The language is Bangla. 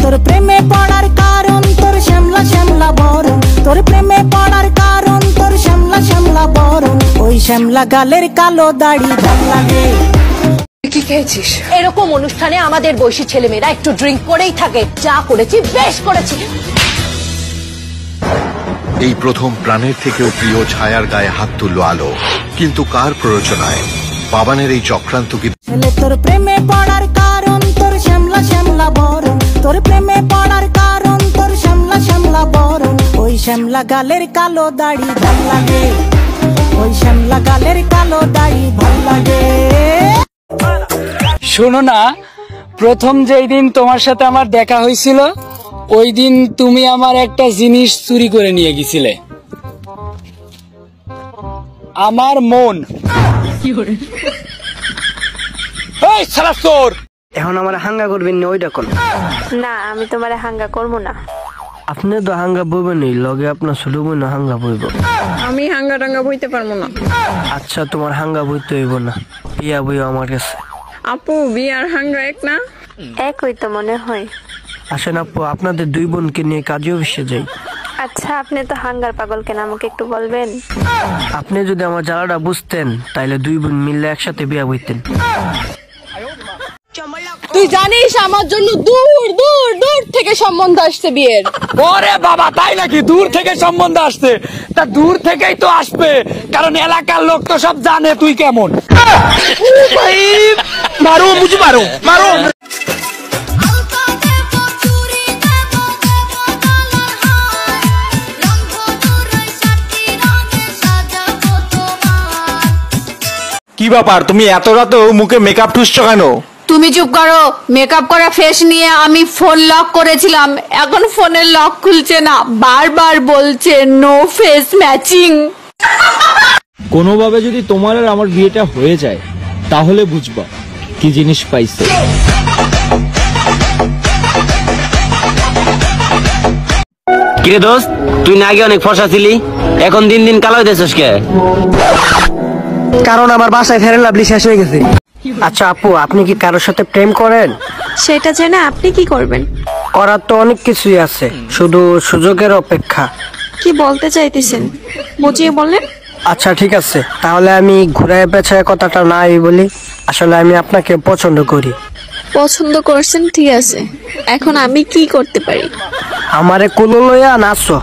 তোর প্রেমে পড়ার কারণ তোর শ্যামলা শ্যামলা বরণ, তোর প্রেমে পড়ার কারণ তোর শ্যামলা শ্যামলা বরণ, ওই শ্যামলা গালের কালো দাড়ি ভাল লাগে। কি খেয়েছিস? এরকম অনুষ্ঠানে আমাদের বয়সী ছেলেমেয়েরা একটু ড্রিঙ্ক করেই থাকে। যা করেছি বেশ করেছি। এই প্রথম প্রাণের থেকেও প্রিয় ছায়ার গায়ে হাত তুলল আলো, কিন্তু কার প্ররোচনায়? বাবানের এই চক্রান্ত কি? তোর প্রেমে পড়ার কারণ তোর শ্যামলা শ্যামলা বরণ, তোর প্রেমে পড়ার কারণ তোর শ্যামলা শ্যামলা বরণ, ওই শ্যামলা গালের কালো দাড়ি ভাল লাগে, ওই শ্যামলা গালের কালো দাড়ি ভাল লাগে। শোনো না, প্রথম যেই দিন তোমার সাথে আমার দেখা হয়েছিল ওই দিন তুমি আমার একটা জিনিস চুরি করে নিয়ে গেছিলে, আমার মন। এই শালা চোর! এখন আমার হাঙ্গা করবেন না ওইটা কোন? না, আমি তোমার হাঙ্গা করবো না। আপনি তো হাঙ্গা বইবেন, লগে আপনার ছোট বোন হাঙ্গা বইব। আমি হাঙ্গা টাঙ্গা বইতে পারবো না। আচ্ছা, তোমার হাঙ্গা বইতে হইব না, বিয়া বই আমার কাছে। আপু, বিয়ার হাঙ্গা এক না? একই তো মনে হয়। আসেন আপু, আপনাদের দুই বোনকে নিয়ে কাজে অফিসে যাই। আচ্ছা, আপনি তো হাঙ্গার পাগল, কেন আমাকে একটু বলবেন? আপনি যদি আমার জ্বালাটা বুঝতেন তাইলে দুই বোন মিললে একসাথে বিয়া বইতেন। তুই জানিস আমার জন্য দূর দূর দূর থেকে সম্বন্ধ আসছে বিয়ের। ওরে বাবা, তাই নাকি? দূর থেকে সম্বন্ধ আসছে? তা দূর থেকেই তো আসবে, কারণ এলাকার লোক তো সব জানে তুই কেমন। মারো বুঝি, মারো মারো। কি ব্যাপার, তুমি এত রাতেও মুখে মেকআপ ঠুসছো কেন? তুমি চুপ করো। মেকআপ করা ফেস নিয়ে আমি ফোন লক করেছিলাম, এখন ফোনের লক খুলছে না, বারবার বলছে নো ফেস ম্যাচিং। কোনোভাবে যদি তোমার আর আমার বিয়েটা হয়ে যায় তাহলে বুঝবা কি জিনিস পাইছে। কিরে দোস্ত, তুই না আগে অনেক ফর্সা ছিলি, এখন দিন দিন কালো হইতেছিস কে? কারণ আমার বাসায় ফেয়ার লাভলি শেষ হয়ে গেছে। আচ্ছা আপু, আপনি কি কারোর সাথে প্রেম করেন? সেটা জেনে আপনি কি করবেন? করার তো অনেক কিছুই আছে, শুধু সুযোগের অপেক্ষা। কি বলতে চাইতেছেন বুঝিয়ে বললেন? আচ্ছা ঠিক আছে, তাহলে আমি ঘুরায় পেছায় কথাটা নাই বলি। আসলে আমি আপনাকে পছন্দ করি। পছন্দ করছেন, ঠিক আছে, এখন আমি কি করতে পারি? আমারে কুলো লইয়া নাচো।